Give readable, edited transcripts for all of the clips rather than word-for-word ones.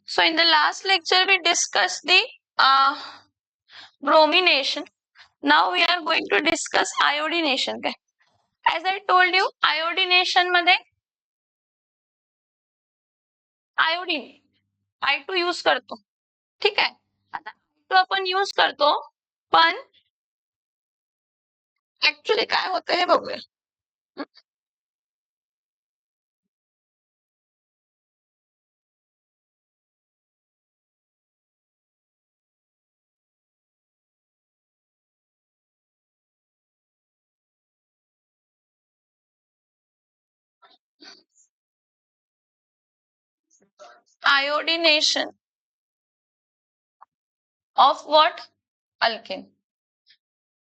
So in the last lecture, we discussed the bromination. Now we are going to discuss iodination. Okay? As I told you, iodination मध्ये iodine I2 use करतो. ठीक आहे. आता I2 आपण use करतो, पण actually काय होतं हे बघूया. Iodination of what? अल्केन.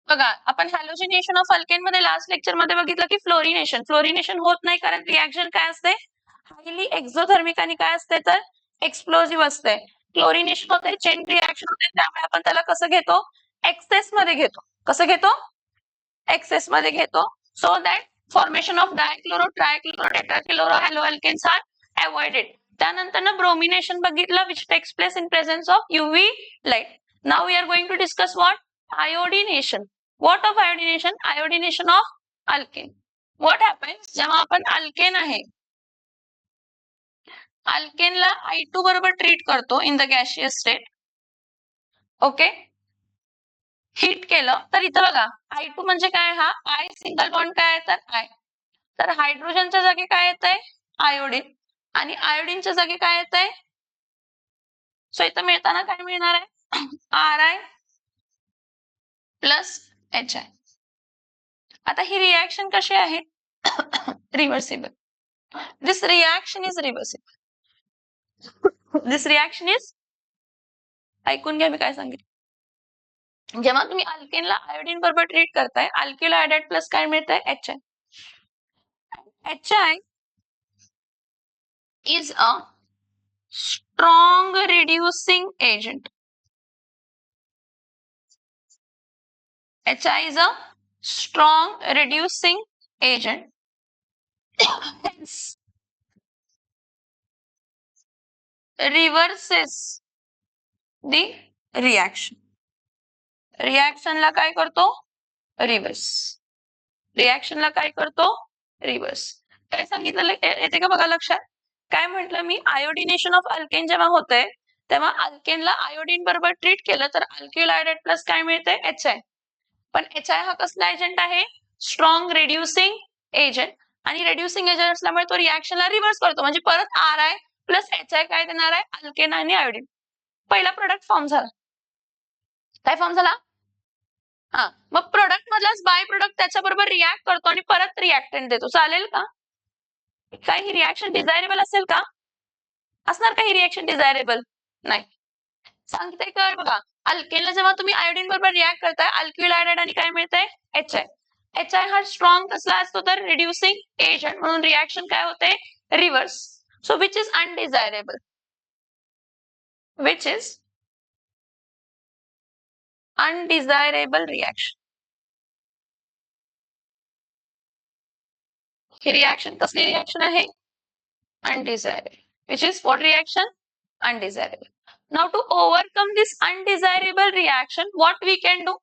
बघा, आपण हॅलोजिनेशन ऑफ अल्केन मध्ये लास्ट लेक्चर मध्ये बघितलं की फ्लोरिनेशन होत नाही, कारण रिॲक्शन काय असते? हायली एक्झोथर्मिक आणि काय असते तर एक्सप्लोजिव्ह असते. क्लोरिनेशन होते, चेन रिॲक्शन होते, त्यामुळे आपण त्याला कसं घेतो? एक्सेस मध्ये घेतो. कसं घेतो? एक्सेस मध्ये घेतो. So that formation of dichloro, trichloro, tetrachloro halo alkanes are avoided. त्यानंतर ना ब्रोमिनेशन बघितलं, which takes place in presence of UV light. Now we are going to discuss what? Iodination. What of iodination? Iodination of alkane. What happens जेव्हा आपण alkane आहे, अल्केनला I2 बरोबर treat करतो in the gaseous state. Okay, hit केलं तर इथं बघा, I2 म्हणजे काय? हा आय सिंगल बॉन्ड काय आहे तर आय. तर हायड्रोजनच्या जागी काय येतंय? आयोडीन. आणि आयोडीनच्या जागी काय येतंय? सो इथं मिळताना काय मिळणार आहे? Ri plus HI. आता ही रिॲक्शन कशी आहे? Reversible. This reaction is reversible. This reaction is, ऐकून घ्या मी काय सांगितलं. जेव्हा तुम्ही अल्केनला आयोडीन बरोबर ट्रीट करताय, अल्किल आयोडाइड प्लस काय मिळतंय? HI. HI is a strong reducing agent. HI is a strong reducing agent. Hence, reverses the reaction. रिॲक्शनला काय करतो? रिव्हर्स. रिॲक्शनला काय करतो? रिव्हर्स. काय सांगितलं येते का बघा लक्षात? काय म्हटलं मी? आयोडिनेशन ऑफ अल्केन जेव्हा होतंय, तेव्हा अल्केनला आयोडीन बरोबर ट्रीट केलं तर अल्किल आयोडाइड प्लस काय मिळते? HI. पण HI हा कसला एजंट आहे? Strong reducing agent. आणि रिड्युसिंग एजंट असल्यामुळे तो रिॲक्शनला रिव्हर्स करतो, म्हणजे परत Ri प्लस HI काय देणार आहे? अल्केन आणि आयोडीन. पहिला प्रोडक्ट फॉर्म झाला. काय फॉर्म झाला? हा, मग प्रोडक्ट मधलाच बाय प्रोडक्ट त्याच्याबरोबर रिॲक्ट करतो आणि परत रिॲक्टंट देतो. चालेल का? काय ही रिॲक्शन डिझायरेबल असेल का? असणार का ही रिॲक्शन डिझायरेबल? नाही. सांगते कर बघा, अल्केनला जेव्हा तुम्ही आयोडीन बरोबर रिॲक्ट करताय, अल्किल आयोडाइड आणि काय मिळतंय? HI. HI हा स्ट्रॉंग कसला असतो तर रिड्युसिंग एजंट, म्हणून रिॲक्शन काय होते? Reverse. So which is undesirable? Which is undesirable reaction. ही रिॲक्शन कसली रिॲक्शन आहे? Undesirable. Which is what reaction? Undesirable. Now to overcome this undesirable reaction, what we can do?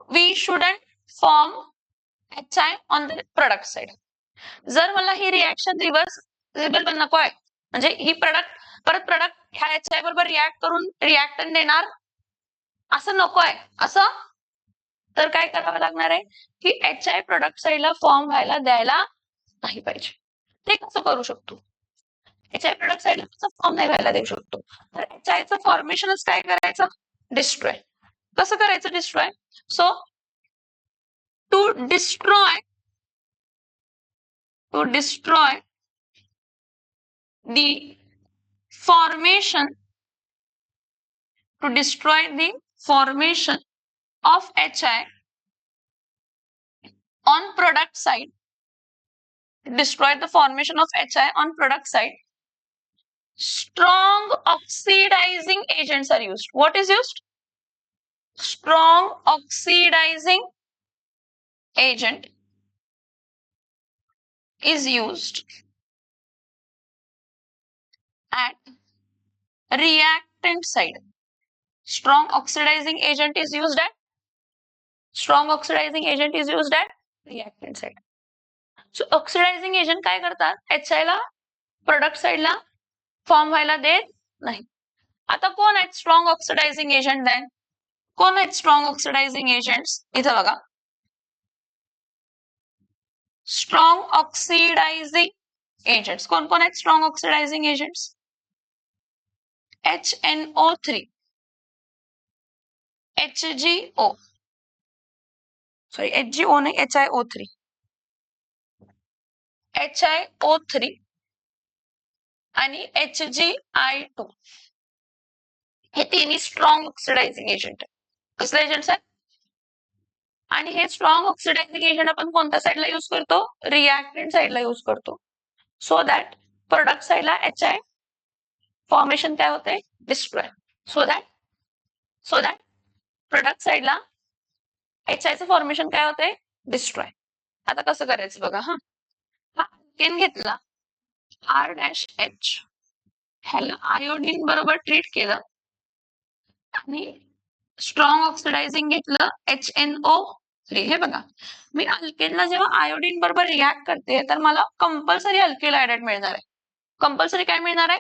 We shouldn't form HI on the product side. जर मला ही reaction reversible नको आहे, म्हणजे ही परत product ह्या HI बरोबर रिॲक्ट करून रिॲक्टंट देणार असं नको आहे, असं तर काय करावं लागणार आहे की HI प्रोडक्ट साईडला फॉर्म व्हायला द्यायला नाही पाहिजे. ते कसं करू शकतो? HI प्रोडक्ट साईडला फॉर्म नाही व्हायला देऊ शकतो. तर HIचं फॉर्मेशनच काय करायचं? डिस्ट्रॉय. कसं करायचं destroy? So to destroy the formation of HI on product side. Destroy the formation of HI on product side. Strong oxidizing agents are used. What is used? Strong oxidizing agent is used at reactant side. Strong oxidizing agent is used at reactant side. So oxidizing agent काय करतात? HI ला product साइडला form व्हायला देत नाही. आता कोण आहेत स्ट्रॉंग ऑक्सिडायझिंग एजंट? देन कोण आहेत स्ट्रॉंग ऑक्सिडायझिंग एजंट्स? इथं बघा, स्ट्रॉंग ऑक्सिडायझिंग एजंट्स कोण कोण आहेत? Strong oxidising agents HNO3, HGO, sorry HGO नाही, HiO3, HiO3 आणि HgI2 हे तिन्ही स्ट्रॉंग ऑक्सिडायझिंग एजंट आहेत. कसले एजंट्स आहेत? आणि हे स्ट्रॉंग ऑक्सिडायझिंग एजंट आपण कोणत्या साईडला यूज करतो? रिएक्टंट साईडला यूज करतो. सो दॅट प्रोडक्ट साईडला HI फॉर्मेशन काय होते? डिस्ट्रॉय. सो दॅट प्रोडक्ट साईडला HI चं फॉर्मेशन काय होते? डिस्ट्रॉय. आता कसं करायचं बघा. हा अल्केन घेतला R-H, ह्याला आयोडीन बरोबर ट्रीट केलं आणि स्ट्रॉंग ऑक्सिडायझिंग घेतलं HNO3. हे बघा, मी अल्केनला जेव्हा आयोडीन बरोबर रिॲक्ट करते तर मला कंपल्सरी अल्किल हायड्रेट मिळणार आहे. कंपल्सरी काय मिळणार आहे?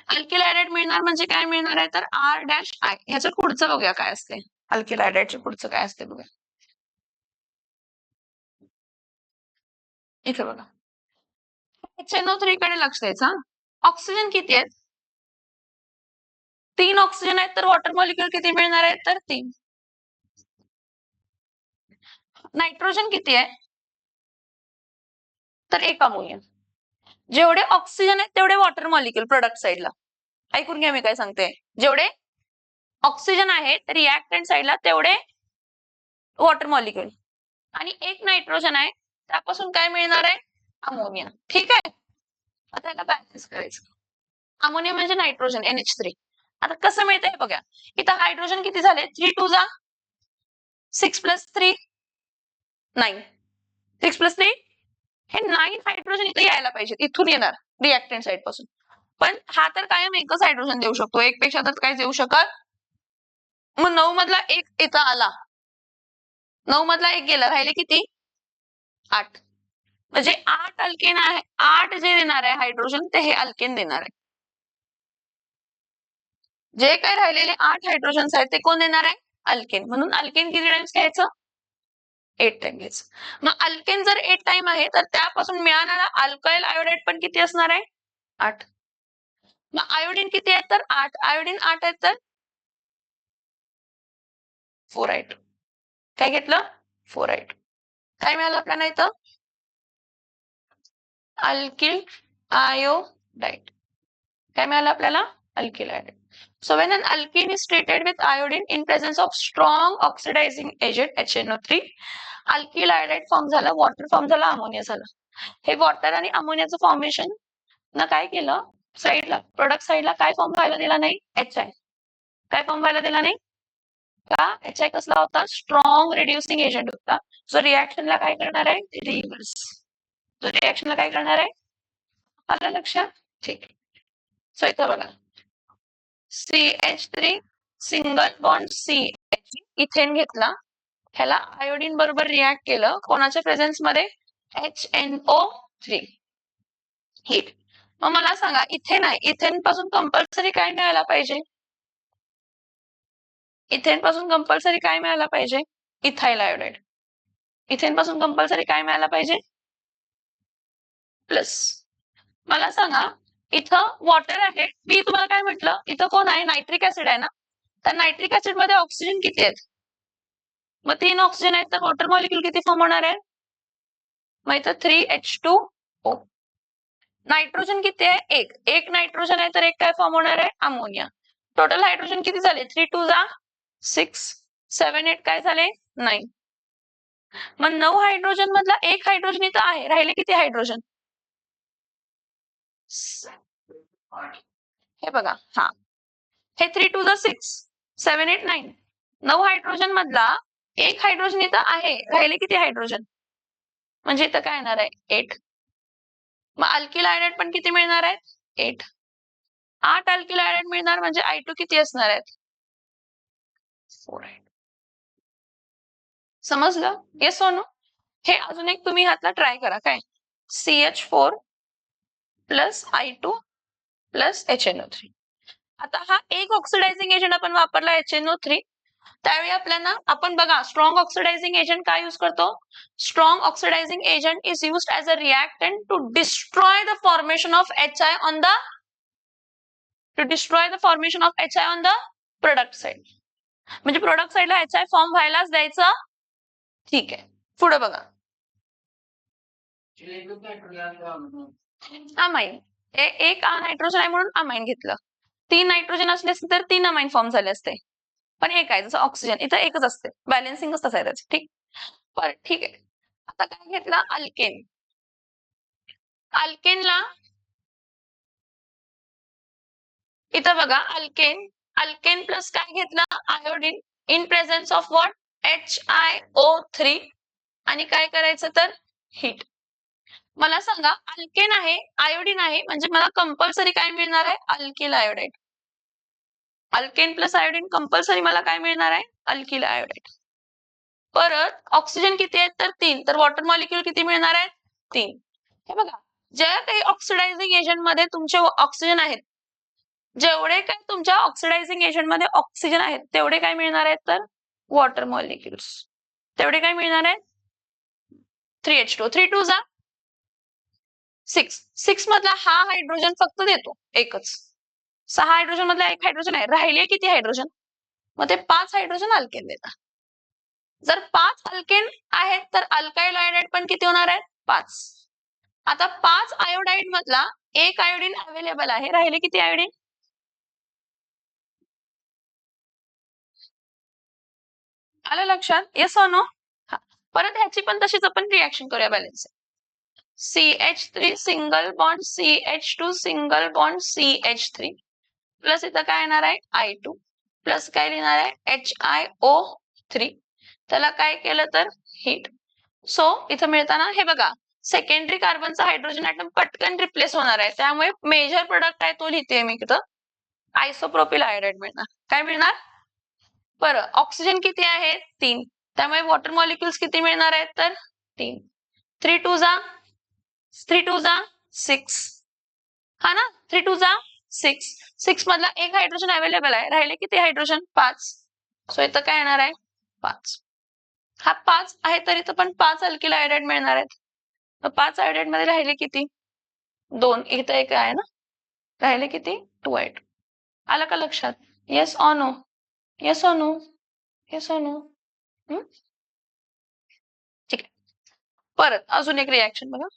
अल्किल हायड्रेट मिळणार म्हणजे काय मिळणार आहे? तर R-I. ह्याचं पुढचं बघूया काय असते. अल्किल हायड्रेटचं पुढचं काय असते बघा. इथे बघा, HNO3 कडे लक्ष द्यायचं. ऑक्सिजन किती आहेत? 3 ऑक्सिजन आहेत, तर वॉटर मॉलिक्युल किती मिळणार आहेत? तर 3. नायट्रोजन किती आहे? तर 1 अमोनिया. जेवढे ऑक्सिजन आहेत तेवढे वॉटर मॉलिक्युल प्रोडक्ट साईडला. ऐकून घ्या मी काय सांगते. जेवढे ऑक्सिजन आहेत रिएक्टंट साईडला तेवढे वॉटर मॉलिक्युल आणि 1 नायट्रोजन आहे, त्यापासून काय मिळणार आहे? अमोनिया. ठीक आहे, आता त्याला बॅलन्स करायचं. अमोनिया म्हणजे नायट्रोजन NH3. आता कसं मिळतंय बघा, इथं हायड्रोजन किती झाले? 3 2 जा 6 + 3 9. 6 + 3 हे 9 हायड्रोजन इथे यायला पाहिजे, इथून येणार रिएक्टंट साइड पासून. पण हा तर कायम एकच हायड्रोजन देऊ शकतो, एक पेक्षा तर काय देऊ शकत. मग 9 मधला 1 इथं आला, 9 मधला 1 गेला, राहिले किती? 8. म्हणजे 8 अल्केन आहे. 8 जे देणार आहे हायड्रोजन ते हे अल्केन देणार आहे. जे काय राहिलेले 8 हायड्रोजन्स आहेत ते कोण देणार आहे? अल्केन. म्हणून अल्केन किती टाइम्स घ्यायचं? 8 टाइम घ्यायचं. मग अल्केन जर 8 टाइम आहे तर त्यापासून मिळणारा अल्काइल आयोडाइड पण किती असणार आहे? 8. मग आयोडीन किती आहेत? तर 8. आयोडीन 8 आहेत तर फ्लोराईड. काय घेतलं? फ्लोराईड. काय मिळालं आपल्याला इथं? Alkyl iodide. काय मिळालं आपल्याला? Alkyl iodide. So when an alkene is treated with iodine in presence of strong oxidizing agent HNO3, alkyl iodide form झाला, वॉटर फॉर्म झाला, अमोनिया झाला. हे वॉटर आणि अमोनियाचं फॉर्मेशन ना काय केलं? साईडला प्रोडक्ट साईडला काय फॉर्म व्हायला दिला नाही? HI. काय फॉर्म व्हायला दिला नाही? का? HI कसला होता? स्ट्रॉंग रिड्युसिंग एजंट होता. जो रिएक्शनला काय करणार आहे? रिव्हर्स. जो रिएक्शनला काय करणार आहे? आलं लक्षात? ठीक. सो इथं बघा, CH3 single bond CH ethane घेतला, ह्याला आयोडीन बरोबर रिॲक्ट केलं, कोणाच्या प्रेझेन्स मध्ये? HNO3. हीट. मग मला सांगा, इथेन आहे, इथेन पासून कंपल्सरी काय मिळायला पाहिजे? इथेन पासून कंपल्सरी काय मिळायला पाहिजे? Ethyl iodide. इथेन पासून कंपल्सरी काय मिळायला पाहिजे? प्लस. मला सांगा, इथं वॉटर आहे, मी तुम्हाला काय म्हटलं, इथं कोण आहे? नायट्रिक ऍसिड आहे ना. तर नायट्रिक ऍसिड मध्ये ऑक्सिजन किती आहेत? मग 3 ऑक्सिजन आहेत, तर वॉटर मॉलिक्युल किती फॉर्म होणार आहे? मग इथं 3H2O. नायट्रोजन किती आहे? 1. 1 नायट्रोजन आहे तर 1 काय फॉर्म होणार आहे? अमोनिया. टोटल हायड्रोजन किती झाले? 3 2 जा 6 7 8 काय झाले? 9. मग 9 हायड्रोजन मधला 1 हायड्रोजन इथं आहे, राहिले किती हायड्रोजन? हे बघा, हा हे 3 2 जा 6 7 8 9. 9 हायड्रोजन मधला 1 हायड्रोजन इथं आहे, राहिले किती हायड्रोजन? म्हणजे इथं काय येणार आहे? 8. मग अल्किल आयोडाइड पण किती मिळणार आहेत? 8. 8 अल्किल आयोडाईड मिळणार म्हणजे I2 किती असणार आहेत? 4. समजलं? Yes or no? हे अजून एक तुम्ही ह्यातला ट्राय करा काय? CH4 plus I2 plus HNO3. आता हा एक ऑक्सिडायझिंग एजंट आपण वापरला HNO3. त्यावेळी आपल्याला आपण बघा स्ट्रॉंग ऑक्सिडायझिंग एजंट काय यूज करतो? Strong oxidising agent is used as a reactant to destroy the formation of HI on the product side. म्हणजे प्रोडक्ट साइडला HI फॉर्म व्हायलाच द्यायचं. ठीक आहे. पुढे बघा. अमाइन. एक नायट्रोजन आहे म्हणून अमाइन घेतलं. 3 नायट्रोजन असले असते तर 3 अमाइन फॉर्म झाले असते. पण एक आहे जसं ऑक्सिजन इथं एकच असते. बॅलन्सिंगच तसं आहे त्याचं. ठीक. पण ठीक आहे. आता काय घेतलं? अल्केन. अल्केनला इथं बघा अल्केन प्लस काय घेतलं? Iodine in presence of what? HiO3 आणि काय करायचं तर हीट. मला सांगा अल्केन आहे आयोडीन आहे म्हणजे मला कंपल्सरी काय मिळणार आहे? Alkyl iodide. Alkane plus iodine compulsory मला काय मिळणार आहे? Alkyl iodide. परत ऑक्सिजन किती आहेत तर 3. तर वॉटर मॉलिक्यूल किती मिळणार आहेत? 3. हे बघा ज्या काही ऑक्सिडायझिंग एजंट मध्ये तुमचे ऑक्सिजन आहेत, जेवढे काय तुमच्या ऑक्सिडायझिंग एजंट मध्ये ऑक्सिजन आहेत तेवढे काय मिळणार आहेत तर वॉटर मॉलिक्युल्स. तेवढे काय मिळणार आहेत? 3H2. 3 2 जा 6. 6 मधला हा हायड्रोजन फक्त देतो एकच. 6 हायड्रोजन मधला एक हायड्रोजन आहे. राहिले किती हायड्रोजन? मग ते 5 हायड्रोजन अल्केन देतात. जर 5 अल्केन आहेत तर अल्काइल आयोडाईड पण किती होणार आहेत? 5. आता 5 आयोडाईड मधला एक आयोडीन अवेलेबल आहे. राहिले किती आयोडीन? आलं लक्षात? Yes or no? परत ह्याची पण तशीच आपण रिएक्शन करूया balance. CH3 single bond CH2 single bond CH3 plus इथं काय येणार आहे? I2 प्लस काय लिहिणार आहे? HiO3. त्याला काय केलं तर हीट. सो इथं मिळताना हे बघा सेकंडरी कार्बनचा हायड्रोजन ॲटम पटकन रिप्लेस होणार आहे. त्यामुळे मेजर प्रोडक्ट आहे तो लिहिते मी इथं. आयसोप्रोपिल आयोडाईड मिळणार. काय मिळणार? बरं ऑक्सिजन किती आहे? 3. त्यामुळे वॉटर मॉलिक्युल्स किती मिळणार आहेत तर 3. 3 2 जा 6. हा ना 3 2 जा 6. 6 मधला एक हायड्रोजन अवेलेबल आहे. राहिले किती हायड्रोजन? 5. सो इथं काय येणार आहे? 5. हा 5 आहे तर इथं पण 5 अल्किल आयोडाईड मिळणार आहेत. 5 आयोडाईड मध्ये राहिले किती? 2. इथं एक आहे ना. राहिले किती? 2 आयोडाईड. आलं का लक्षात? Yes or no? Yes or no? Yes or no? ठीक आहे. परत अजून एक रिएक्शन बघा.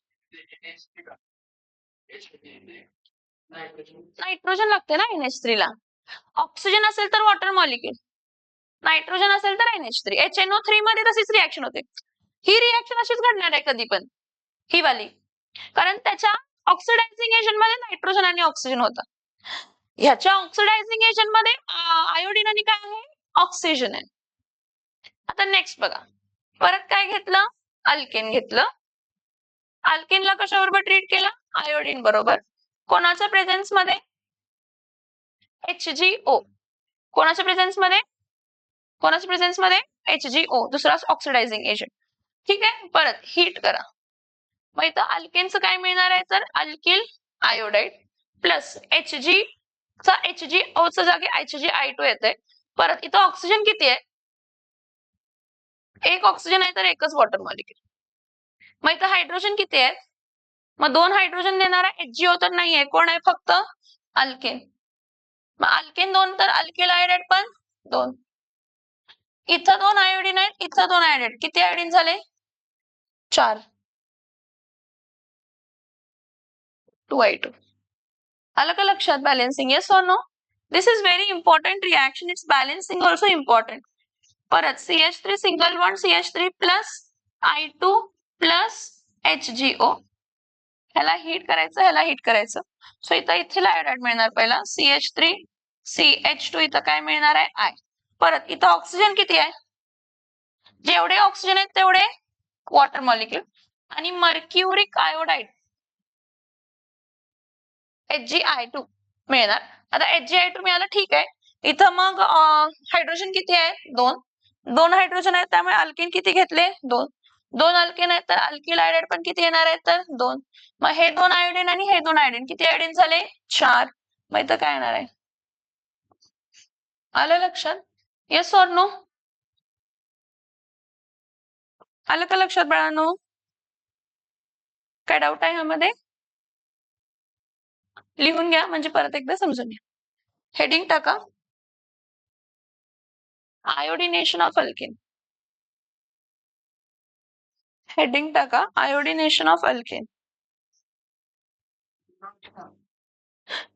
नायट्रोजन लागते ना NH3 ला. ऑक्सिजन असेल तर वॉटर मॉलिक्यूल, नायट्रोजन असेल तर NH3. HNO3 मध्ये तशीच रिएक्शन होते. ही रिएक्शन अशीच घडणार आहे कधी पण ही वाली, कारण त्याच्या ऑक्सिडायझिंग एजंट मध्ये नायट्रोजन आणि ऑक्सिजन होता. ह्याच्या ऑक्सिडायझिंग एजंट मध्ये आयोडीन आणि काय आहे? ऑक्सिजन आहे. आता नेक्स्ट बघा परत काय घेतलं? अल्केन घेतलं. अल्केनला कशाबरोबर ट्रीट केलं? आयोडीन बरोबर. कोणाच्या प्रेझेन्स मध्ये? HgO. कोणाच्या प्रेझेन्स मध्ये? कोणाच्या प्रेझेन्स मध्ये? HgO. दुसरा ऑक्सिडायझिंग एजंट. ठीक आहे. परत हीट करा. मग इथं अल्केनचं काय मिळणार आहे तर अल्किल आयोडाईड प्लस HG चा HgO च्या जागी HgI2 येते. परत इथं ऑक्सिजन किती आहे? एक ऑक्सिजन आहे तर एकच वॉटर मॉलिक्यूल. मग इथं हायड्रोजन किती आहे? मग 2 हायड्रोजन देणारा HgO तर नाही आहे. कोण आहे? फक्त अल्केन. मग अल्केन 2 तर अल्किल आयोडाईड पण 2. इथं 2 आयोडीन आहेत, इथं 2 आयोडीन. किती आयोडीन झाले? 4. 2I2. आलं का लक्षात? Balancing. Yes or no? This is very important reaction. It's balancing also important. परत CH3 single bond CH3 plus I2 plus HgO. ह्याला हीट करायचं, ह्याला हीट करायचं. सो इथं इथेल आयोडाईड मिळणार पहिला CH3 CH2. इथं काय मिळणार आहे? I. परत इथं ऑक्सिजन किती आहे? जेवढे ऑक्सिजन आहेत तेवढे वॉटर मॉलिक्यूल. आणि मर्क्युरिक आयोडाईड HgI2 मिळणार. आता HgI2 मिळालं, ठीक आहे. इथं मग हायड्रोजन किती आहे? 2. 2 हायड्रोजन आहेत, त्यामुळे अल्केन किती घेतले? 2. 2 अल्केन आहेत तर अल्किल आयोडाइड पण किती येणार आहे? तर 2. मग हे 2 आयोडीन आणि हे 2 आयोडीन किती आयोडीन झाले? 4. मग इथं काय येणार आहे? आलं लक्षात? Yes or no? आलं का लक्षात बाळांनो? काय डाऊट आहे ह्यामध्ये? लिहून घ्या म्हणजे परत एकदा समजून घ्या. हेडिंग टाका, आयोडिनेशन ऑफ अल्केन. हेडिंग टाका, आयोडिनेशन ऑफ अल्केन.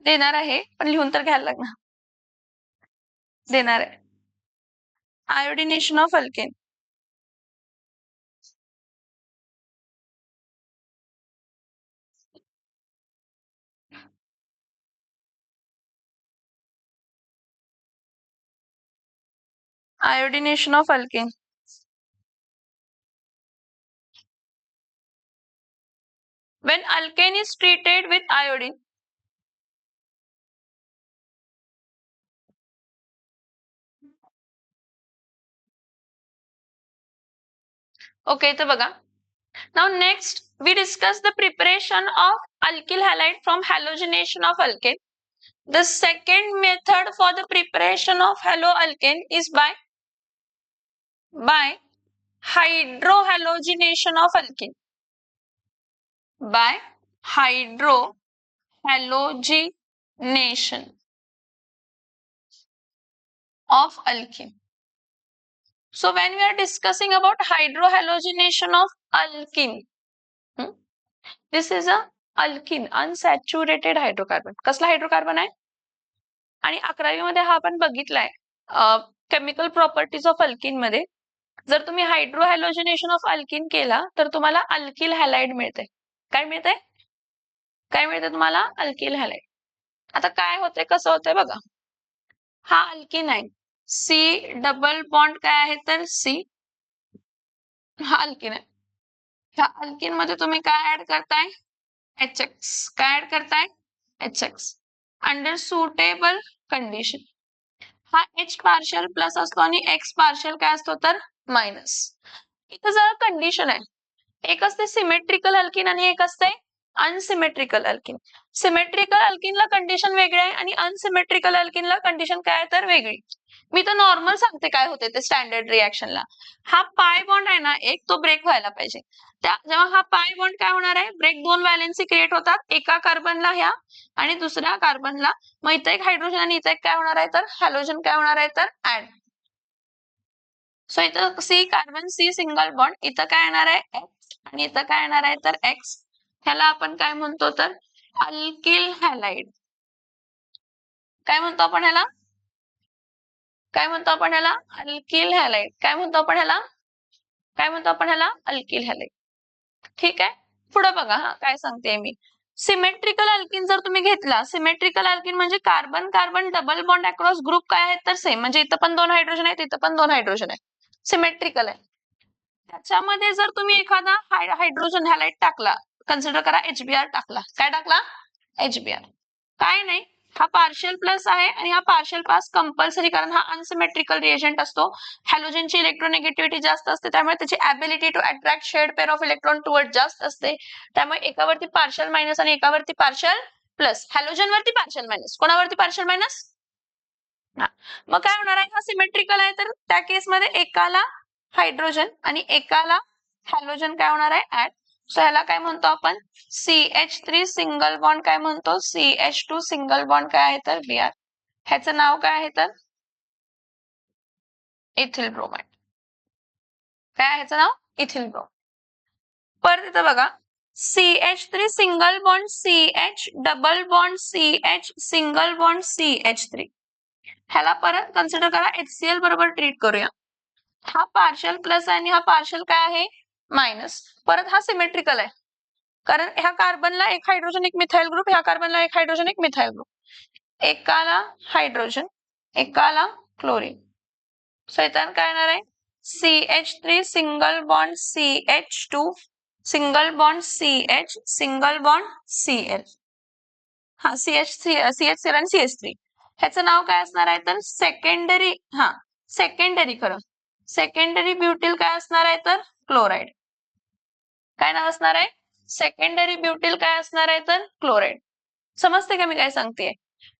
देणार आहे पण लिहून तर घ्यायला लागणार. देणार आहे iodination of alkane. Iodination of alkane. When alkane is treated with iodine, okay, तर बघा. Now next we discuss the preparation of alkyl halide from halogenation of alkane. The second method for the preparation of haloalkane is by hydrohalogenation of alkene. By hydrohalogenation of alkene. So when we are discussing about hydrohalogenation of alkene, this is a alkene, unsaturated hydrocarbon. कसला hydrocarbon आहे? आणि 11वी मध्ये हा आपण बघितलाय chemical properties of alkene मध्ये. जर तुम्ही हायड्रोहॅलोजिनेशन ऑफ अल्किन केला तर तुम्हाला अल्किल हॅलाइड मिळते. काय मिळते? काय मिळते तुम्हाला? Alkyl halide. आता काय होते, कसं होतंय बघा. हा अल्किन आहे, सी डबल बॉन्ड काय आहे तर सी. हा अल्किन आहे. ह्या अल्किन मध्ये तुम्ही काय ऍड करताय? HX. काय ऍड करताय? HX. Under suitable condition. हा H पार्शियल प्लस असतो आणि X पार्शियल काय असतो तर मायनस. इथं जरा कंडिशन आहे. एक असते सिमेट्रिकल अल्किन आणि एक असते अनसिमेट्रिकल अल्किन. सिमेट्रिकल अल्किनला कंडिशन वेगळी आहे आणि अनसिमेट्रिकल अल्किनला कंडिशन काय तर वेगळी. मी तर नॉर्मल सांगते काय होते ते स्टँडर्ड रिएक्शनला. हा पाय बॉन्ड आहे ना एक, तो ब्रेक व्हायला पाहिजे. जेव्हा हा पाय बॉन्ड काय होणार आहे, ब्रेक, 2 व्हॅलेन्सी क्रिएट होतात, एका कार्बनला ह्या आणि दुसऱ्या कार्बनला. मग इथं एक हायड्रोजन आणि इथं एक काय होणार आहे तर हॅलोजन काय होणार आहे तर ऍड. सो इथं C carbon, C single bond, इथं काय येणार आहे एक्स आणि इथं काय येणार आहे तर एक्स. ह्याला आपण काय म्हणतो तर अल्किल हॅलाइड. काय म्हणतो आपण ह्याला? काय म्हणतो आपण ह्याला? Alkyl halide. काय म्हणतो आपण ह्याला? काय म्हणतो आपण ह्याला? Alkyl halide. ठीक आहे, पुढे बघा हा काय सांगते मी. सिमेट्रिकल अल्किन जर तुम्ही घेतला, सिमेट्रिकल अल्किन म्हणजे carbon carbon double bond across group काय आहेत तर सेम. म्हणजे इथं पण 2 हायड्रोजन आहेत, इथं पण 2 हायड्रोजन आहेत, सिमेट्रिकल आहे. त्याच्यामध्ये जर तुम्ही एखादा हायड्रोजन हॅलाइड टाकला, कन्सिडर करा HBr टाकला. काय टाकला? HBr. काय नाही, हा पार्शियल प्लस आहे आणि हा पार्शियल पास कंपल्सरी, कारण हा अनसिमेट्रिकल रिएजंट असतो. हॅलोजनची इलेक्ट्रोनेगेटिव्हिटी जास्त असते, त्यामुळे त्याची ability to attract shared pair of electron toward जास्त असते. त्यामुळे एकावरती पार्शियल मायनस आणि एकावरती पार्शियल प्लस. हॅलोजनवरती पार्शियल मायनस, कोणावरती पार्शियल मायनस? मग काय होणार आहे, हा सिमेट्रिकल आहे तर त्या केसमध्ये एकाला हायड्रोजन आणि एकाला हॅलोजन काय होणार आहे ऍड. सो ह्याला काय म्हणतो आपण? CH3 single bond. काय म्हणतो? CH2 सिंगल बॉन्ड काय आहे तर Br. ह्याचं नाव काय आहे तर इथिल ब्रोमाइड. काय आहे ह्याचं नाव? Ethyl bromide. परत इथं बघा, CH3 single bond CH double bond CH single bond CH3. ह्याला परत कन्सिडर करा HCl बरोबर ट्रीट करूया. हा पार्शियल प्लस आणि हा पार्शियल काय आहे मायनस. परत हा सिमेट्रिकल आहे, कारण ह्या कार्बनला एक हायड्रोजन एक मिथाइल ग्रुप, ह्या कार्बनला एक हायड्रोजन एक मिथाइल ग्रुप. एकाला हायड्रोजन एकाला क्लोरीन. सो इथं काय येणार आहे CH3 single bond CH2 single bond CH single bond Cl. हा CH3 आणि CH3 ह्याचं नाव काय असणार आहे तर सेकंडरी सेकंडरी खरं सेकंडरी ब्युटिल काय असणार आहे तर क्लोराईड. काय नाव असणार आहे सेकंडरी ब्युटिल काय असणार आहे तर क्लोराईड. समजते का मी काय सांगतेय.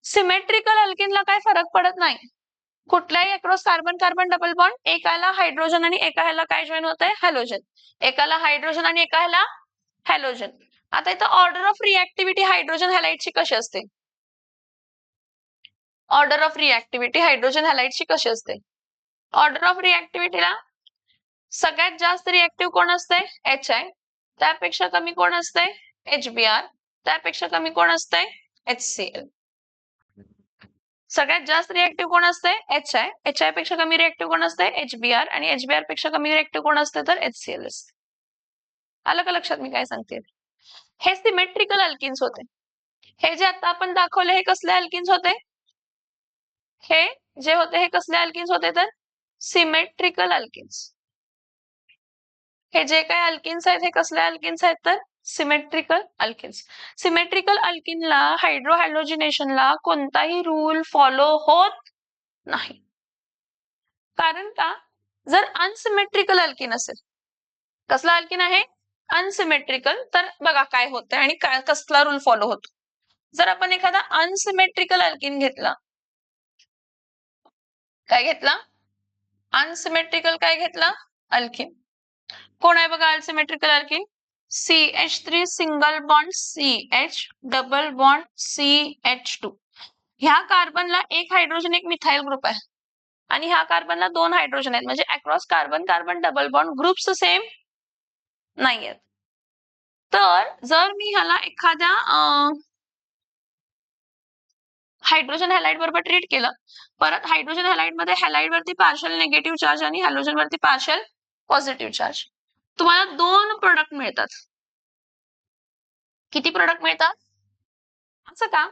सिमेट्रिकल अल्किनला काय फरक पडत नाही. कुठल्याही across carbon carbon double bond एकाला हायड्रोजन आणि एका ह्याला काय जॉईन होत आहे हॅलोजन. एकाला हायड्रोजन आणि एका ह्याला हॅलोजन. आता इथं ऑर्डर ऑफ रिएक्टिव्हिटी हायड्रोजन हॅलाइडची कशी असते. ऑर्डर ऑफ रिएक्टिव्हिटी हायड्रोजन हॅलाइडची कशी असते. ऑर्डर ऑफ रिएक्टिव्हिटीला सगळ्यात जास्त रिएक्टिव्ह कोण असते HI. त्यापेक्षा कमी कोण असते HBr. त्यापेक्षा कमी कोण असते HCl. सगळ्यात जास्त रिएक्टिव्ह कोण असते HI. HI पेक्षा कमी रिएक्टिव्ह कोण असते HBr आणि HBr पेक्षा कमी रिएक्टिव्ह कोण असते तर HCl असते. आलं का लक्षात मी काय सांगते. हे सिमेट्रिकल अल्किन्स होते. हे जे आता आपण दाखवले हे कसले अल्किन्स होते. हे जे होते हे कसले अल्किन्स होते तर सिमेट्रिकल अल्किन्स. हे जे काही अल्किन्स आहेत हे कसले अल्किन्स आहेत तर सिमेट्रिकल अल्किन्स. सिमेट्रिकल अल्किनला हायड्रोहॅलोजिनेशनला कोणताही रूल फॉलो होत नाही. कारण का जर अनसिमेट्रिकल अल्किन असेल कसला अल्किन आहे अनसिमेट्रिकल तर बघा काय होतंय आणि काय कसला रूल फॉलो होतो. जर आपण एखादा अनसिमेट्रिकल अल्किन घेतला काय घेतला अनसिमेट्रिकल काय घेतला अल्किन. कोण आहे बघा unsymmetrical alkene CH3 single bond CH double bond CH2. ह्या कार्बनला एक हायड्रोजन एक मिथाइल ग्रुप आहे आणि ह्या कार्बनला दोन हायड्रोजन आहेत म्हणजे across carbon carbon double bond groups same नाही आहेत. तर जर मी ह्याला एखाद्या हायड्रोजन हॅलाइड बरोबर ट्रीट केलं परत हायड्रोजन हॅलाइड मध्ये हॅलाइड वरती पार्शियल निगेटिव्ह चार्ज आणि हॅलोजन वरती पार्शियल पॉझिटिव्ह चार्ज तुम्हाला दोन प्रोडक्ट मिळतात. किती प्रोडक्ट मिळतात असं का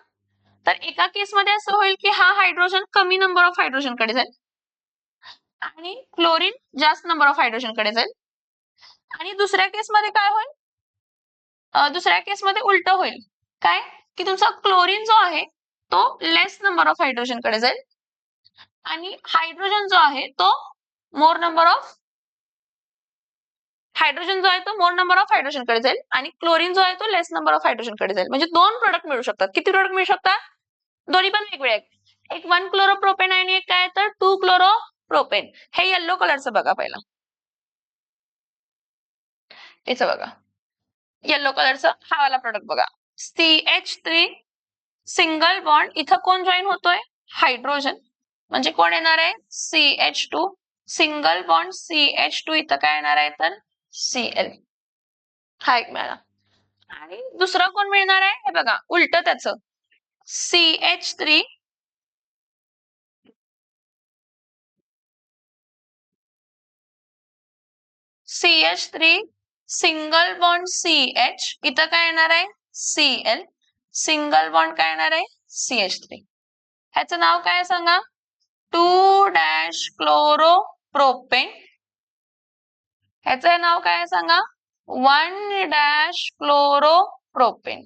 तर एका केसमध्ये असं होईल की हा हायड्रोजन कमी नंबर ऑफ हायड्रोजन कडे जाईल आणि क्लोरीन जास्त नंबर ऑफ हायड्रोजन कडे जाईल. आणि दुसऱ्या केसमध्ये काय होईल दुसऱ्या केसमध्ये उलट होईल काय की तुमचा क्लोरीन जो आहे तो लेस नंबर ऑफ हायड्रोजन कडे जाईल आणि हायड्रोजन जो आहे तो मोर नंबर ऑफ हायड्रोजन जो आहे तो मोर नंबर ऑफ हायड्रोजन कडे जाईल आणि क्लोरीन जो आहे तो लेस नंबर ऑफ हायड्रोजन कडे जाईल. म्हणजे दोन प्रोडक्ट मिळू शकतात. किती प्रोडक्ट मिळू शकतात दोन्ही पण वेगवेगळे आहेत. एक 1 क्लोरोप्रोपेन आणि एक काय तर 2 क्लोरोप्रोपेन. हे येलो कलरचं बघा पहिला इथं बघा येलो कलरचं हा वाला प्रोडक्ट बघा CH3 सिंगल बॉन्ड इथं कोण जॉईन होतोय हायड्रोजन म्हणजे कोण येणार आहे CH2 सिंगल बॉन्ड CH2 इथं काय येणार आहे तर Cl. हा एक मिळाला. आणि दुसरं कोण मिळणार आहे हे बघा उलट त्याचं CH3 CH3 single bond CH इथं काय येणार आहे Cl सिंगल बॉन्ड काय येणार आहे CH3. ह्याचं नाव काय सांगा 2 क्लोरोप्रोपेन. ह्याचं नाव काय सांगा 1 क्लोरोप्रोपेन.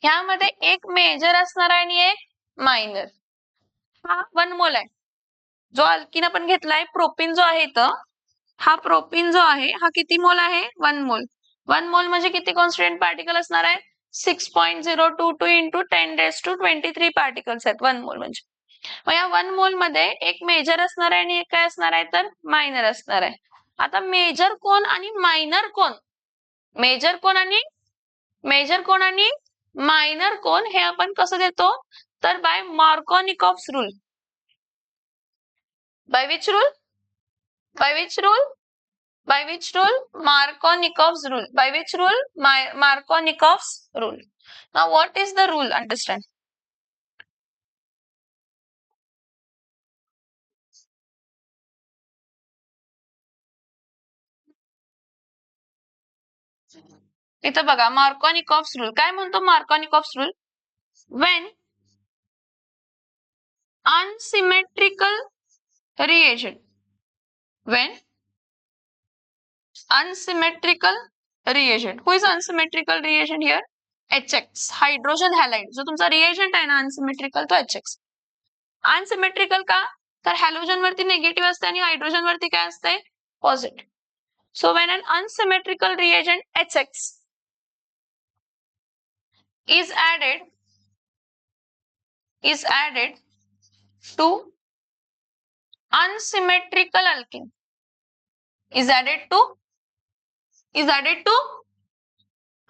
ह्यामध्ये एक मेजर असणार आहे आणि एक मायनर. हा 1 मोल आहे जो अल्किन आपण घेतलाय प्रोपिन जो आहे इथं हा प्रोपिन जो आहे हा किती मोल आहे 1 मोल. 1 मोल म्हणजे किती कॉन्स्टिट्युएंट पार्टिकल असणार आहे 6.022 into 10⁻23 पार्टिकल्स आहेत 1 मोल म्हणजे. मग या 1 मोल मध्ये एक मेजर असणार आहे आणि एक काय असणार आहे तर मायनर असणार आहे. आता मेजर कोण आणि मायनर कोण मेजर कोण आणि मायनर कोण हे आपण कसं देतो तर by Markovnikov's rule. By which rule By which rule? Markovnikov's rule. By which rule? Markovnikov's rule. Now, what is the rule? Understand. इथं बघा Markovnikov's rule. काय म्हणतो Markovnikov's rule? When unsymmetrical reagent. When unsymmetrical reagent. Who is unsymmetrical reagent here? HX hydrogen halide जो तुमचा reagent आहे ना unsymmetrical तो HX. Unsymmetrical का तर हॅलोजन वरती निगेटिव्ह असते आणि हायड्रोजन वरती काय असते positive. So when an unsymmetrical reagent HX is added to unsymmetrical alkene is added to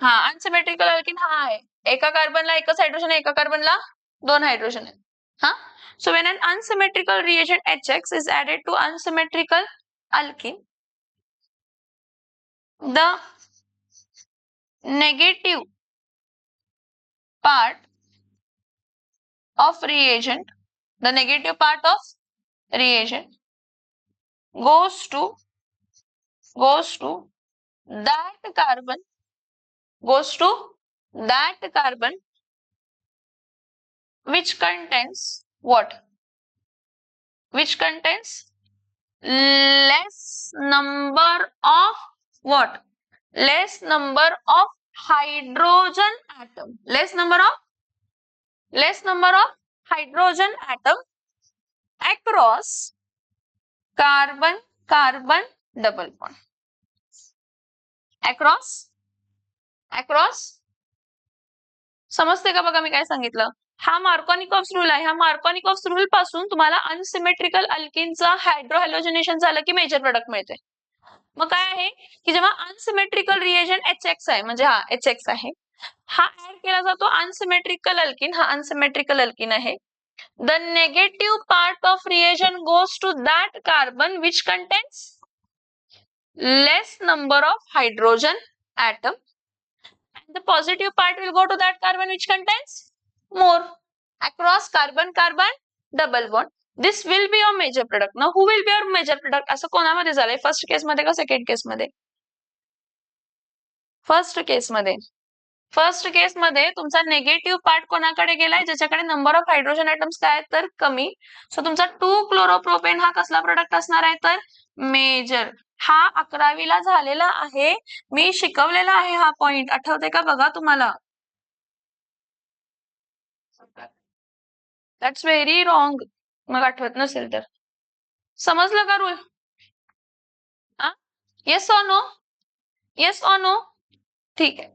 हा अनसिमेट्रिकल अल्किन हा आहे. एका कार्बनला एकच हायड्रोजन आहे, एका कार्बनला 2 हायड्रोजन आहेत. हा so when an unsymmetrical reagent HX is added to unsymmetrical alkene, the negative part of reagent goes to that carbon which contains what? Which contains less number of what? Less number of hydrogen atom. Less number of hydrogen atom across carbon double bond. across समजते का बघा मी काय सांगितलं. हा Markovnikov's rule आहे. ह्या Markovnikov's rule पासून तुम्हाला अनसिमेट्रिकल अल्किनचा हायड्रोहॅलोजिनेशन झालं की मेजर प्रोडक्ट मिळते. मग काय आहे की जेव्हा अनसिमेट्रिकल रिएजंट HX आहे म्हणजे हा HX आहे, हा ऍड केला जातो अनसिमेट्रिकल अल्किन. हा अनसिमेट्रिकल अल्किन आहे. The negative part of reagent goes to that carbon which contains less number of hydrogen atom and the positive part will go to that carbon which contains more across carbon double bond. This will be your major product. Now who will be your major product? असं कोणामध्ये झालंय? First केस मध्ये का second केस मध्ये? First केस मध्ये तुमचा negative part कोणाकडे गेलाय ज्याच्याकडे नंबर ऑफ हायड्रोजन ॲटम्स काय तर कमी. सो तुमचा 2-क्लोरोप्रोपेन हा कसला प्रोडक्ट असणार आहे तर मेजर. हा 11वीला झालेला आहे, मी शिकवलेला आहे हा पॉइंट. आठवते का बघा तुम्हाला? That's very wrong. मग आठवत नसेल तर समजलं का rule? Yes or no? Yes or no? ठीक आहे.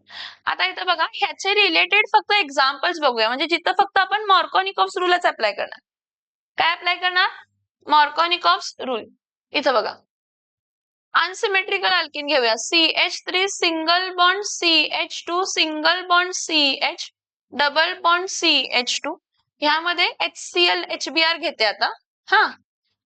आता इथं बघा ह्याचे रिलेटेड फक्त एक्झाम्पल्स बघूया, म्हणजे जिथं फक्त आपण मार्कोनिकॉफ्स रूलच अप्लाय करणार. काय अप्लाय करणार? Markovnikov's rule. इथं बघा अनसिमेट्रिकल अल्किन घेऊया. CH3 single bond CH2 single bond CH double bond CH2 ह्यामध्ये HCl HBr घेते आता. हा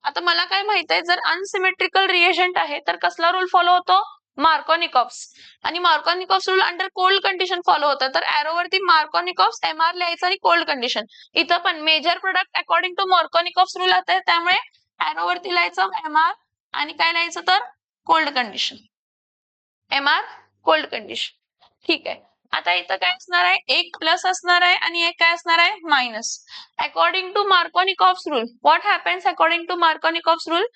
आता मला काय माहित आहे जर अनसिमेट्रिकल रिएजंट आहे तर कसला रूल फॉलो होतो? मार्कोनिकॉफ्स. आणि Markovnikov's rule under cold condition follow होतं. तर एरो वरती मार्कोनिकॉफ्स MR लिहायचं आणि कोल्ड कंडिशन. इथं पण major product according to Markovnikov's rule आहे, त्यामुळे एरो वरती लिहायचं MR आणि काय लिहायचं तर cold condition. MR cold condition. ठीक आहे. आता इथं काय असणार आहे? एक प्लस असणार आहे आणि एक काय असणार आहे? Minus. According to Markovnikov's rule what happens according to Markovnikov's rule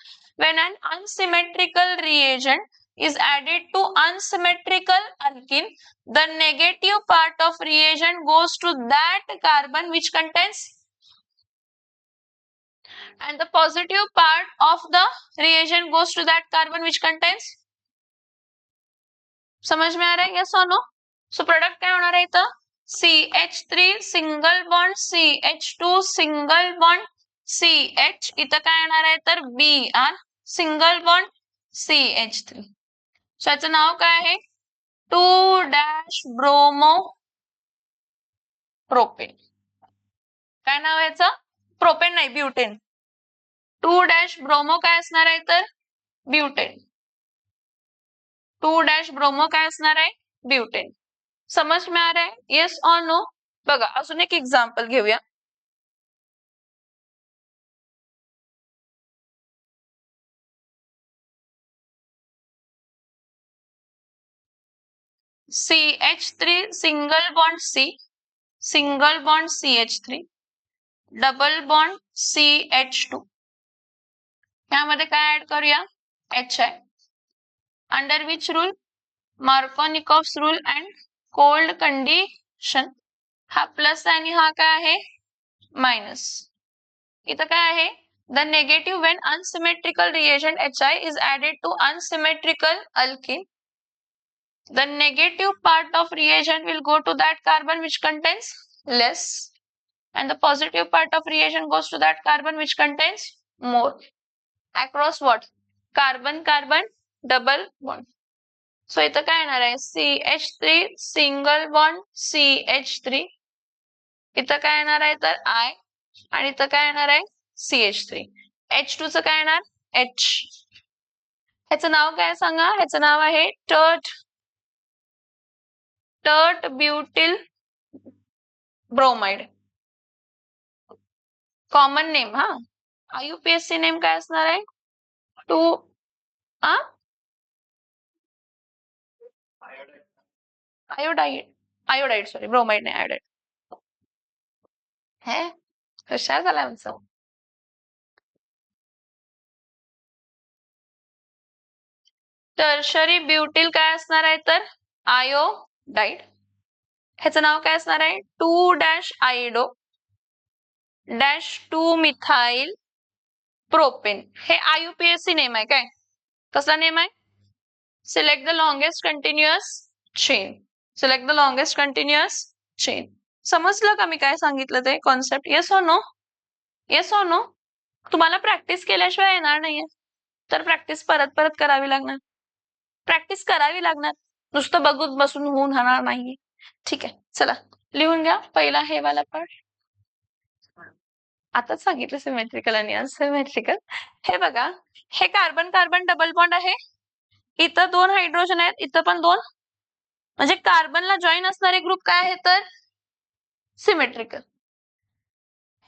when an unsymmetrical reagent is added to unsymmetrical alkene, the negative part of reagent goes to that carbon which contains and the positive part of the reagent goes to that carbon which contains. समझ में आ रहा है? yes or no? So product काय होणार आहे इथं? CH3 single bond CH2 single bond CH. इथं काय येणार आहे तर Br single bond CH3. So याचं नाव काय आहे? 2-ब्रोमो प्रोपेन. काय नाव आहे याचं? प्रोपेन नाही, ब्युटेन. 2-ब्रोमो काय असणार आहे तर ब्युटेन. 2-ब्रोमो काय असणार आहे? ब्युटेन. समझ में आ रहा है? Yes or no? बघा अजून एक एक्झाम्पल घेऊया. CH3 single bond C single bond CH3 double bond CH2 यामध्ये काय ऍड करूया? HI. Under which rule? Markovnikov's rule and cold condition. Reaction. हा प्लस आणि हा काय आहे मायनस. इथं काय आहे the negative when unsymmetrical reagent HI is added to unsymmetrical alkene. The negative part of reagent will go to that carbon which contains less, and the positive part of reagent goes to that carbon which contains more. Across what? Carbon carbon double bond. So इथं काय येणार आहे CH3 single bond CH3. इथं काय येणार आहे तर I, आणि इथं काय येणार आहे CH3. H2 चं काय येणार H. ह्याचं नाव काय सांगा. ह्याचं नाव आहे टर्ट ब्युटिल ब्रोमाइड. Common name. हा IUPAC नेम काय असणार आहे टू आयोडाइड सॉरी ब्रोमाइड नाही आयोडाइड. हे हुशार झालाय आमचं. टर्शरी ब्युटिल काय असणार आहे तर आयोडाइड. ह्याचं नाव काय असणार आहे 2-आयडो -2 मिथाइल प्रोपेन. हे IUPAC नेम आहे काय. कसला नेम आहे. Select the longest continuous chain. Select the longest continuous chain. समजलं का मी काय सांगितलं ते concept. Yes or no. Yes or no. तुम्हाला प्रॅक्टिस केल्याशिवाय येणार नाहीये, तर प्रॅक्टिस परत परत करावी लागणार. प्रॅक्टिस करावी लागणार. नुसतं बघून बसून होऊन राहणार नाही. ठीक आहे चला लिहून घ्या पहिला हे वाला पार्ट. आता सांगितलं सिमेट्रिकल आणि अनसिमेट्रिकल. हे बघा हे कार्बन कार्बन डबल बॉन्ड आहे. इथं 2 हायड्रोजन आहेत, इथं पण 2. म्हणजे कार्बनला जॉईन असणारे ग्रुप काय आहे तर सिमेट्रिकल.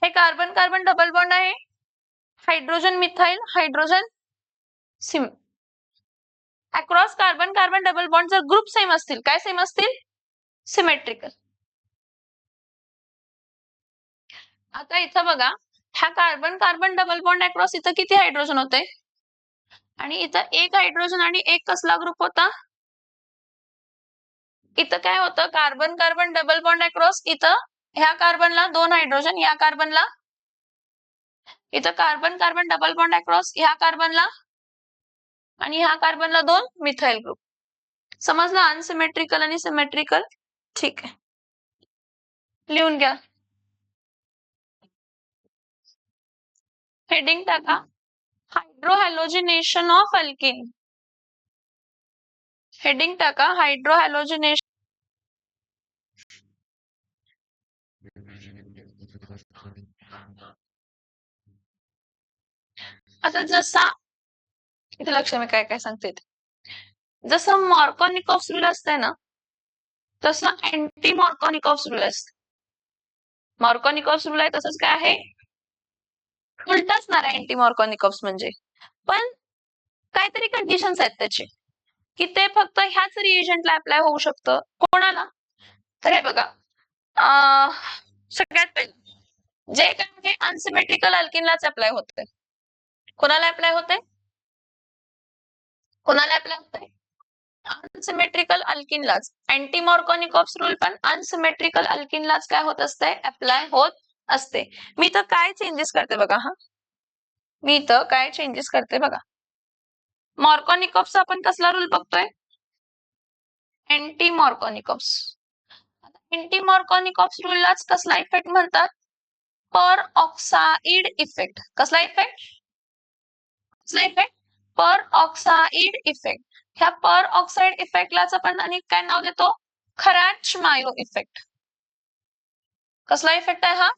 हे कार्बन कार्बन डबल बॉन्ड आहे. Hydrogen methyl hydrogen SIM. Across carbon carbon double bond जर ग्रुप सेम असतील काय सेम असतील सिमेट्रिकल. आता इथं बघा हा carbon carbon double bond across इथं किती हायड्रोजन होते आणि इथं 1 हायड्रोजन आणि 1 कसला ग्रुप होता. इथं काय होतं carbon carbon double bond across. इथं ह्या कार्बनला 2 हायड्रोजन, या कार्बनला. इथं carbon carbon double bond across ह्या कार्बनला आणि ह्या कार्बनला 2 मिथाइल ग्रुप. समजलं अनसिमेट्रिकल आणि सिमेट्रिकल. ठीक आहे लिहून घ्या. हेडिंग टाका हायड्रोहॅलोजिनेशन ऑफ अल्किन. हेडिंग टाका हायड्रोहॅलोजिनेशन. आता जसा इथे लक्ष मी काय काय सांगते. जसं मॉर्कोनिकॉफ्स रूल असतंय ना तसं अँटी मॉर्कोनिकॉफ्स रूल असतं. मॉर्कोनिकॉफ्स रूल आहे तसंच काय आहे उलट असणार आहे अँटी मॉर्कोनिकॉफ्स म्हणजे. पण काहीतरी कंडिशन्स आहेत त्याचे की ते फक्त ह्याच रिएजंटला अप्लाय होऊ शकतं. कोणाला तर हे बघा सगळ्यात पहिलं जे काय म्हणजे अनसिमेट्रिकल अल्किनलाच अप्लाय होतंय. कोणाला अप्लाय होतंय कोणाला अप्लाय होतंय अनसिमेट्रिकल अल्किनलाच. अँटी मॉर्कोनिकॉफ्स रूल पण अनसिमेट्रिकल अल्किनलाच काय होत असते अप्लाय होत असते. मी तर काय चेंजेस करते बघा. मी तर काय चेंजेस करते बघा. मॉर्कोनिकॉफ्स आपण कसला रूल बघतोय अँटी मॉर्कोनिकॉफ्स. अँटी मॉर्कोनिकॉफ्स रूललाच कसला इफेक्ट म्हणतात पर ऑक्साइड इफेक्ट. कसला इफेक्ट पर ऑक्साइड इफेक्ट. ह्या पर ऑक्साइड इफेक्टलाच आपण आणि काय नाव देतो खराच मायो इफेक्ट. कसला इफेक्ट आहे हा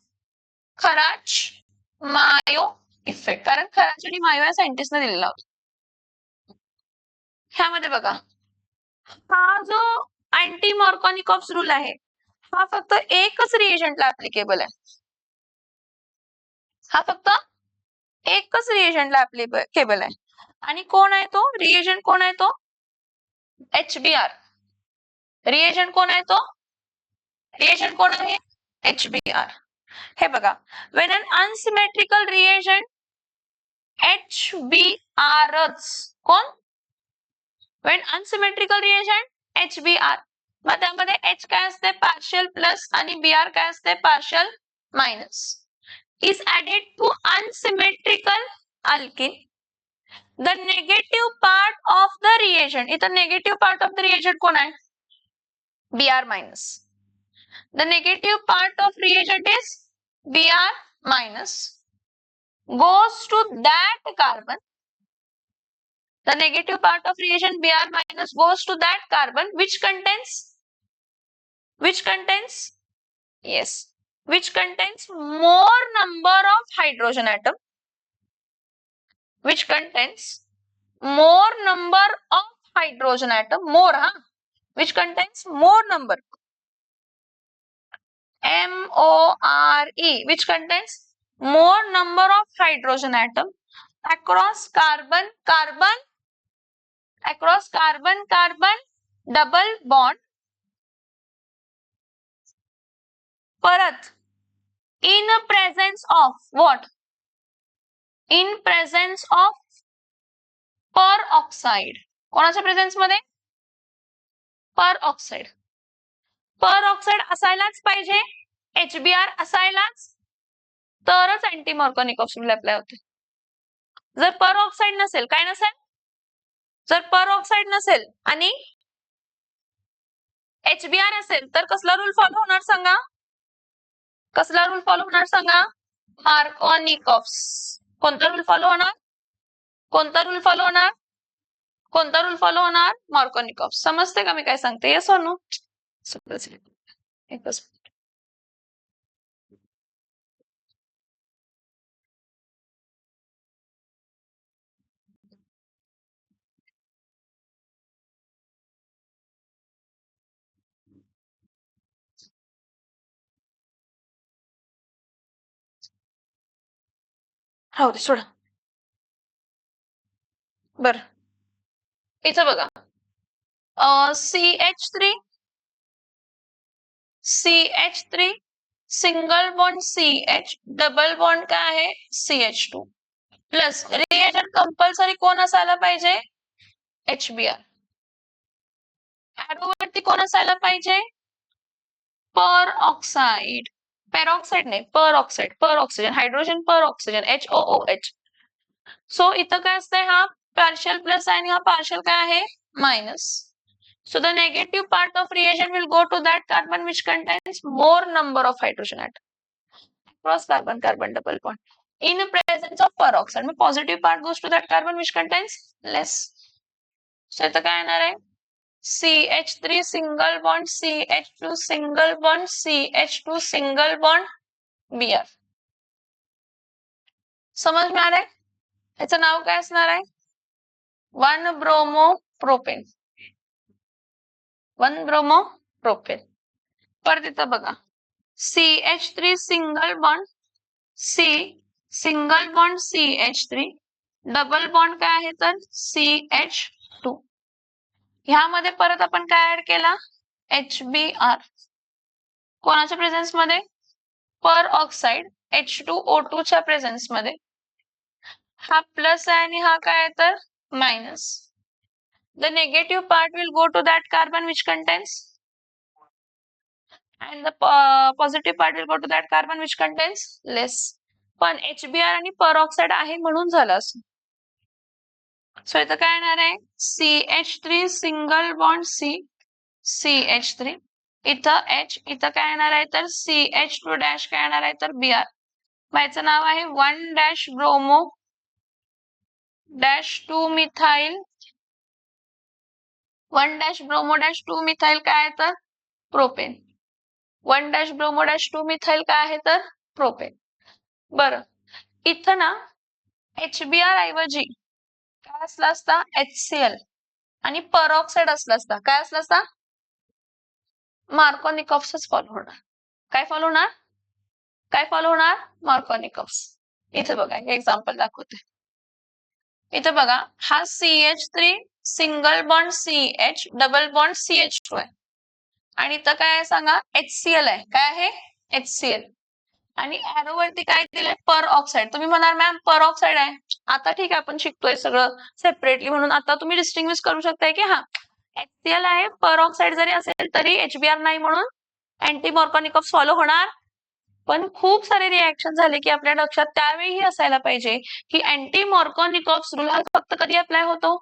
खराच मायो इफेक्ट. कारण खराच आणि मायो या सायंटिस्टने दिलेला होता. ह्यामध्ये बघा हा जो अँटी मॉर्कोनिकॉफ्स रूल आहे हा फक्त एकच रिएजंटला ऍप्लिकेबल आहे. हा फक्त एकच रिएजंटला ऍप्लिकेबल आहे. आणि कोण आहे तो रिएजंट कोण आहे तो HBr. रिएजंट कोण आहे तो रिएजंट कोण आहे HBr. हे बघा when an unsymmetrical reagent HBrच कोण when unsymmetrical reagent HBr. मग त्यामध्ये H काय असते पार्शियल प्लस आणि Br काय असते partial minus is added to unsymmetrical alkene. The negative part of the reagent, इथं negative part of the reagent कोण आहे? Br minus. The negative part of reagent is Br minus goes to that carbon. The negative part of reagent Br minus goes to that carbon which contains yes, which contains more number of hydrogen atom, which contains more number of hydrogen atom, more, which contains more number, MORE, which contains more number of hydrogen atom across carbon carbon double bond परत in presence of what? In presence of peroxide. कोणाच्या presence मध्ये? peroxide. peroxide असायलाच पाहिजे, HBr असायलाच तरच anti मॉर्कोनिक oxide apply होते. जर peroxide नसेल, काय नसेल? जर peroxide नसेल आणि HBr असेल तर कसला रूल फॉलो होणार सांगा? कसला रूल फॉलो होणार सांगा? मार्कोनिकॉफ्स. कोणता रूल फॉलो होणार? कोणता रूल फॉलो होणार? कोणता रूल फॉलो होणार? मार्कोनिकॉफ्स. समजते का मी काय सांगते? Yes or no? एकच राहू दे सोडा. बर इथं बघा CH3 single bond CH double bond काय आहे CH2 प्लस रिएजंट कंपल्सरी कोण असायला पाहिजे HBr. ऍरोवरती कोण असायला पाहिजे peroxide. पेरॉक्साइड नाही peroxide, per oxygen hydrogen per oxygen HOOH. So इथं काय असतंय हा पार्शियल प्लस आहे आणि हा पार्शियल काय आहे minus. So the negative part of reagent will go to that carbon which contains more number of hydrogen atom across carbon carbon double bond in presence of peroxide. And positive part goes to that carbon which contains less. So इथं काय येणार आहे CH3 single bond CH2 single bond CH2 single bond Br. समज में आ रहा है? याचं नाव काय असणार आहे 1-bromo-propane. 1-bromo-propane. परत इथं बघा CH3 single bond single bond CH3 double bond काय आहे तर CH2. ह्यामध्ये परत आपण काय ऍड केला HBr. कोणाच्या प्रेझेन्स मध्ये peroxide H2O2 च्या प्रेझेन्स मध्ये. हा प्लस आहे आणि हा काय आहे तर minus. The negative part will go to that carbon which contains and the positive part will go to that carbon which contains less. पण HBr आणि peroxide आहे म्हणून झालं असं. सो इथं काय येणार आहे CH3 सिंगल बॉन्ड CH3 इथं H इथं काय येणार आहे तर CH2 डॅश काय येणार आहे तर Br. याचं नाव आहे 1-bromo -2 मिथाइल 1-bromo-2 मिथाइल काय आहे तर प्रोपेन. 1-bromo-2 मिथाइल काय आहे तर प्रोपेन. बरं इथं ना HBr ऐवजी काय असला असता HCl आणि peroxide असला असता काय असला असता मार्कोनिकॉफ्सच फॉलो होणार. काय फॉलो होणार काय फॉलो होणार मार्कोनिकॉफ्स. इथे बघा एक एक्झाम्पल दाखवते. इथे बघा हा CH3 single bond CH double bond CH2 आहे आणि इथं काय आहे सांगा HCl आहे. काय आहे HCl आणि ऍरो वरती काय दिलंय peroxide. तुम्ही म्हणाल मॅम peroxide आहे. आता ठीक आहे आपण शिकतोय सगळं सेपरेटली म्हणून आता तुम्ही डिस्टिंग्विश करू शकताय की हा HCl आहे, पर ऑक्साईड जरी असेल तरी HBr नाही म्हणून अँटी मॉर्कॉनिकॉफ फॉलो होणार. पण खूप सारे रिएक्शन झाले की आपल्या लक्षात त्यावेळी असायला पाहिजे की अँटी मॉर्कॉनिकॉफ रूल हा फक्त कधी अप्लाय होतो?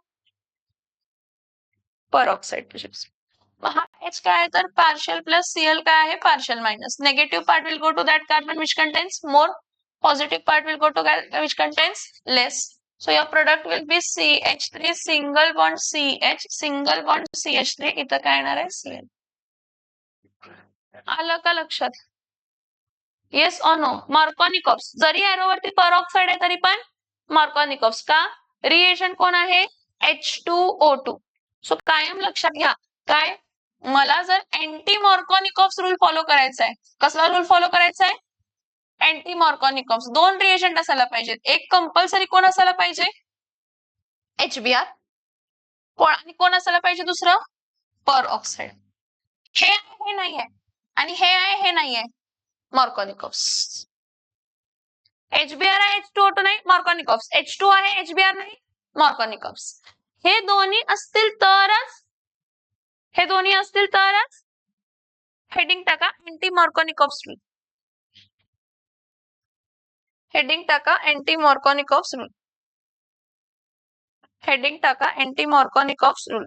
पर ऑक्साईड शिप्स. हा H काय आहे तर पार्शियल प्लस Cl काय आहे partial minus. Negative part will go to that carbon which contains more, positive part will go to which contains less. So your product will be CH3 single bond CH single bond CH3 इथं काय येणार आहे Cl. आलं का लक्षात? Yes or no? मार्कॉनिकॉफ्स जरी एरोवरती peroxide आहे तरी पण मार्कॉनिकॉफ्स का? रिएजंट कोण आहे H2O2. सो कायम लक्षात घ्या काय मला जर अँटी मॉर्कॉनिकॉफ्स रूल फॉलो करायचा आहे. कसला रूल फॉलो करायचा आहे? अँटी मॉर्कॉनिकॉफ्स. दोन रिएजंट असायला पाहिजेत. एक कंपल्सरी कोण असायला पाहिजे? HBr. आणि कोण असायला पाहिजे दुसरं? पर ऑक्साइड. हे आहे हे नाही आहे आणि हे आहे हे नाही आहे मॉर्कॉनिकॉफ्स. HBr आहे H2O2 नाही मॉर्कॉनिकॉफ्स. H2 आहे HBr नाही मॉर्कॉनिकॉफ्स. हे दोन्ही असतील तरच हेडिंग टाका अँटी मॉर्कॉनिकॉफ्स रूल. हेडिंग टाका अँटी मॉर्कॉनिकॉफ्स रूल. हेडिंग टाका अँटी मॉर्कॉनिकॉफ्स रूल.